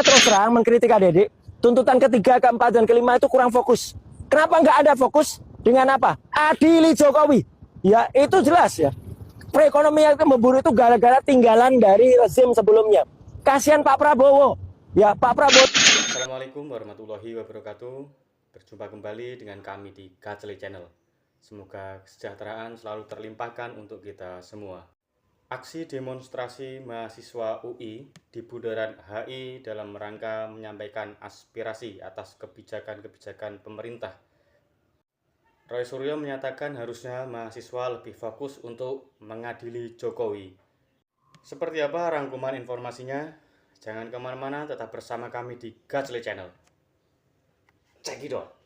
Saya terus terang mengkritik adik-adik, tuntutan ketiga, keempat, dan kelima itu kurang fokus. Kenapa nggak ada fokus? Dengan apa? Adili Jokowi. Ya, itu jelas ya. Perekonomian yang memburu itu gara-gara tinggalan dari rezim sebelumnya. Kasihan Pak Prabowo. Ya, Pak Prabowo. Assalamualaikum warahmatullahi wabarakatuh. Berjumpa kembali dengan kami di Gacele Channel. Semoga kesejahteraan selalu terlimpahkan untuk kita semua. Aksi demonstrasi mahasiswa UI di Bundaran HI dalam rangka menyampaikan aspirasi atas kebijakan-kebijakan pemerintah. Roy Suryo menyatakan harusnya mahasiswa lebih fokus untuk mengadili Jokowi. Seperti apa rangkuman informasinya? Jangan kemana-mana, tetap bersama kami di Gacele Channel. Cekidot.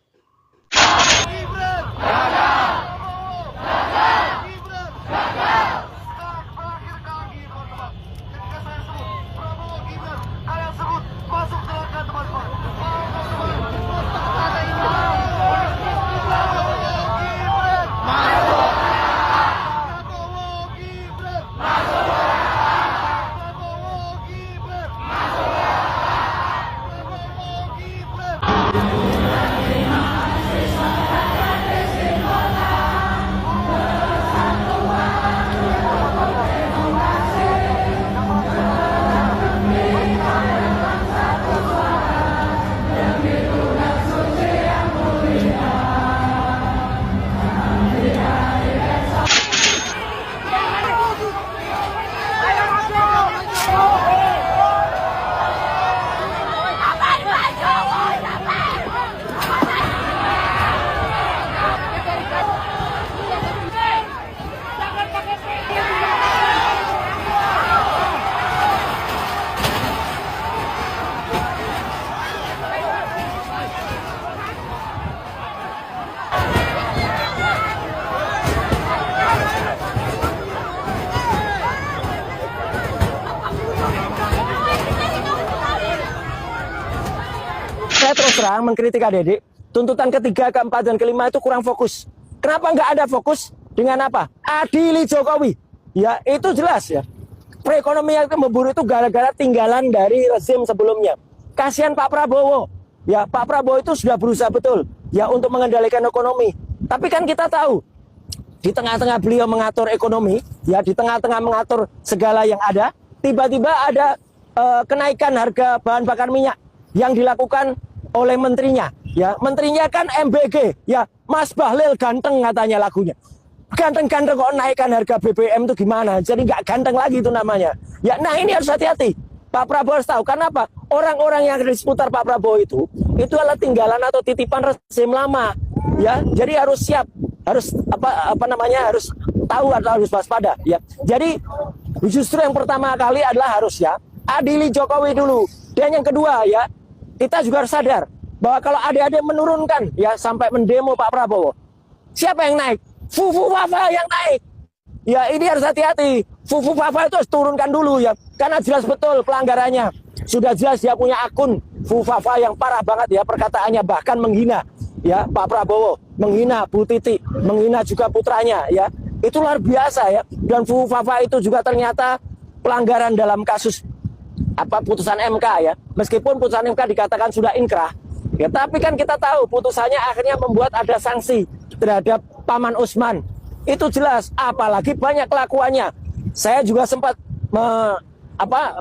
Saya terus terang mengkritik adik-adik, tuntutan ketiga, keempat, dan kelima itu kurang fokus. Kenapa nggak ada fokus? Dengan apa? Adili Jokowi. Ya, itu jelas ya. Perekonomian yang memburu itu gara-gara tinggalan dari rezim sebelumnya. Kasihan Pak Prabowo. Ya, Pak Prabowo itu sudah berusaha betul ya untuk mengendalikan ekonomi. Tapi kan kita tahu, di tengah-tengah beliau mengatur ekonomi, ya di tengah-tengah mengatur segala yang ada, tiba-tiba ada kenaikan harga bahan bakar minyak yang dilakukan oleh menterinya. Ya, menterinya kan MBG, ya Mas Bahlil ganteng katanya lagunya. Ganteng-ganteng kok naikkan harga BBM itu gimana? Jadi nggak ganteng lagi itu namanya. Ya, nah ini harus hati-hati. Pak Prabowo harus tahu. Karena apa? Orang-orang yang ada di seputar Pak Prabowo itu adalah tinggalan atau titipan rezim lama. Ya, jadi harus siap, harus harus tahu atau harus waspada. Ya, jadi justru yang pertama kali adalah harus ya adili Jokowi dulu. Dan yang kedua ya, kita juga harus sadar bahwa kalau adik-adik menurunkan ya sampai mendemo Pak Prabowo, siapa yang naik? Fufu Fafa yang naik. Ya, ini harus hati-hati. Fufu Fafa itu harus turunkan dulu ya, karena jelas betul pelanggarannya. Sudah jelas dia punya akun Fufu Fafa yang parah banget ya perkataannya, bahkan menghina ya Pak Prabowo, menghina Bu Titi, menghina juga putranya ya. Itu luar biasa ya. Dan Fufu Fafa itu juga ternyata pelanggaran dalam kasus putusan MK ya. Meskipun putusan MK dikatakan sudah inkrah, ya tapi kan kita tahu putusannya akhirnya membuat ada sanksi terhadap Paman Usman. Itu jelas, apalagi banyak kelakuannya. Saya juga sempat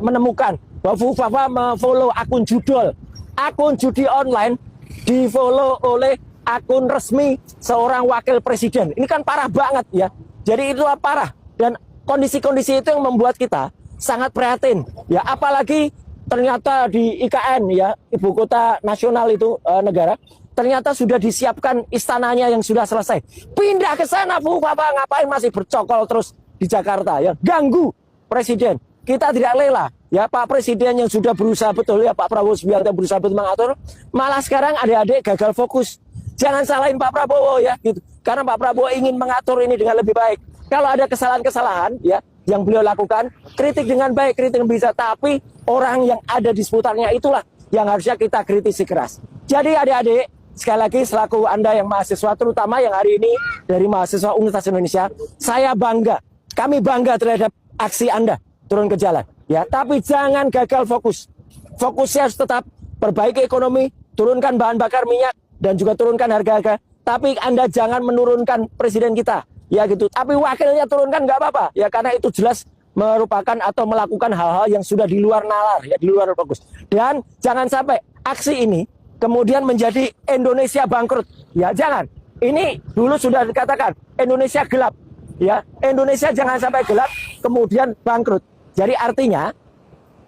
menemukan bahwa Fufu Fafa memfollow akun judul, akun judi online di-follow oleh akun resmi seorang wakil presiden. Ini kan parah banget ya. Jadi itu parah, dan kondisi-kondisi itu yang membuat kita sangat prihatin ya, apalagi ternyata di IKN ya, ibu kota nasional itu negara, ternyata sudah disiapkan istananya yang sudah selesai. Pindah ke sana, Bu Bapak, ngapain masih bercokol terus di Jakarta ya, ganggu presiden. Kita tidak rela ya, Pak Presiden yang sudah berusaha betul ya, Pak Prabowo Subianto berusaha betul mengatur, malah sekarang adik-adik gagal fokus. Jangan salahin Pak Prabowo ya gitu, karena Pak Prabowo ingin mengatur ini dengan lebih baik. Kalau ada kesalahan-kesalahan ya yang beliau lakukan, kritik dengan baik, kritik yang bisa, tapi orang yang ada di seputarnya itulah yang harusnya kita kritisi keras. Jadi adik-adik, sekali lagi selaku Anda yang mahasiswa, terutama yang hari ini dari mahasiswa Universitas Indonesia, saya bangga, kami bangga terhadap aksi Anda turun ke jalan. Ya, tapi jangan gagal fokus. fokusnya harus tetap perbaiki ekonomi, turunkan bahan bakar minyak, dan juga turunkan harga-harga. Tapi Anda jangan menurunkan presiden kita, ya gitu. Tapi wakilnya turunkan nggak apa-apa, ya karena itu jelas merupakan atau melakukan hal-hal yang sudah di luar nalar, ya di luar fokus. Dan jangan sampai aksi ini kemudian menjadi Indonesia bangkrut, ya jangan. Ini dulu sudah dikatakan Indonesia gelap, ya Indonesia jangan sampai gelap kemudian bangkrut. Jadi artinya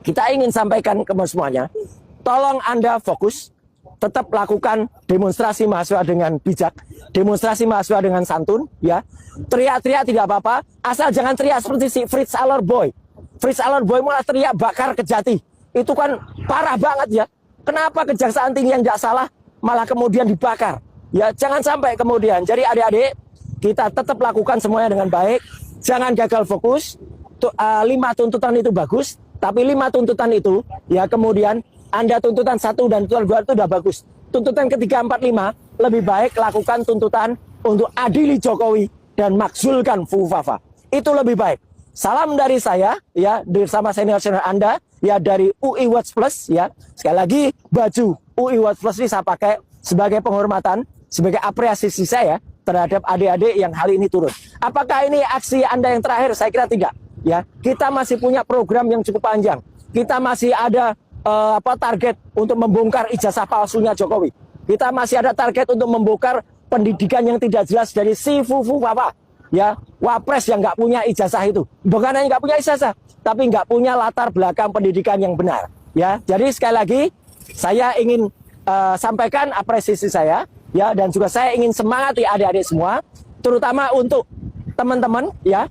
kita ingin sampaikan ke semuanya, tolong Anda fokus, tetap lakukan demonstrasi mahasiswa dengan bijak, demonstrasi mahasiswa dengan santun, ya. Teriak-teriak tidak apa-apa, asal jangan teriak seperti si Fritz Aller Boy. Fritz Aller Boy malah teriak bakar Kejati. Itu kan parah banget ya. Kenapa Kejaksaan Tinggi yang tidak salah malah kemudian dibakar? Ya, jangan sampai kemudian. Jadi adik-adik, kita tetap lakukan semuanya dengan baik. Jangan gagal fokus. 5 tuntutan itu bagus, tapi 5 tuntutan itu ya kemudian Anda tuntutan 1 dan tuntutan 2 itu udah bagus. Tuntutan ketiga, 4, 5 lebih baik lakukan tuntutan untuk adili Jokowi dan makzulkan Fufafa. Itu lebih baik. Salam dari saya ya, bersama senior-senior Anda ya dari UI Watch Plus ya. Sekali lagi baju UI Watch Plus ini saya pakai sebagai penghormatan, sebagai apresiasi saya terhadap adik-adik yang hari ini turun. Apakah ini aksi Anda yang terakhir? Saya kira tidak. Ya, kita masih punya program yang cukup panjang. Kita masih ada target untuk membongkar ijazah palsunya Jokowi. Kita masih ada target untuk membongkar pendidikan yang tidak jelas dari si Fufafa. Ya, wapres yang nggak punya ijazah itu. Bukan hanya nggak punya ijazah, tapi nggak punya latar belakang pendidikan yang benar. Ya, jadi sekali lagi saya ingin sampaikan apresiasi saya. Ya, dan juga saya ingin semangati adik-adik semua, terutama untuk teman-teman ya,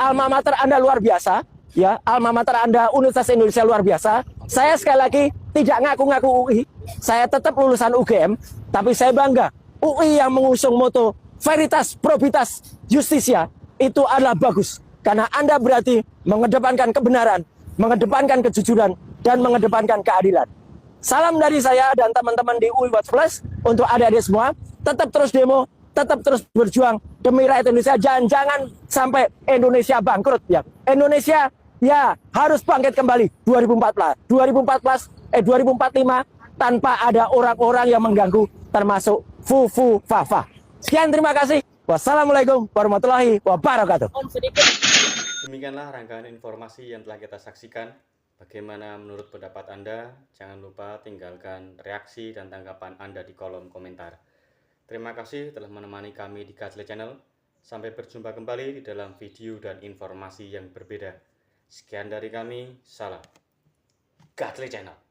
alma mater Anda luar biasa, ya, alma mater Anda Universitas Indonesia luar biasa. Saya sekali lagi tidak ngaku-ngaku UI, saya tetap lulusan UGM, tapi saya bangga UI yang mengusung moto Veritas, Probitas, Justisia itu adalah bagus, karena Anda berarti mengedepankan kebenaran, mengedepankan kejujuran, dan mengedepankan keadilan. Salam dari saya dan teman-teman di UI Watch Plus untuk adik-adik semua, tetap terus demo, tetap terus berjuang demi rakyat Indonesia. Jangan sampai Indonesia bangkrut ya. Indonesia ya harus bangkit kembali 2045 tanpa ada orang-orang yang mengganggu termasuk Fufafa. Sekian, terima kasih. Wassalamualaikum warahmatullahi wabarakatuh. Demikianlah rangkaian informasi yang telah kita saksikan. Bagaimana menurut pendapat Anda? Jangan lupa tinggalkan reaksi dan tanggapan Anda di kolom komentar. Terima kasih telah menemani kami di Gaclay Channel. Sampai berjumpa kembali di dalam video dan informasi yang berbeda. Sekian dari kami, salam Gaclay Channel.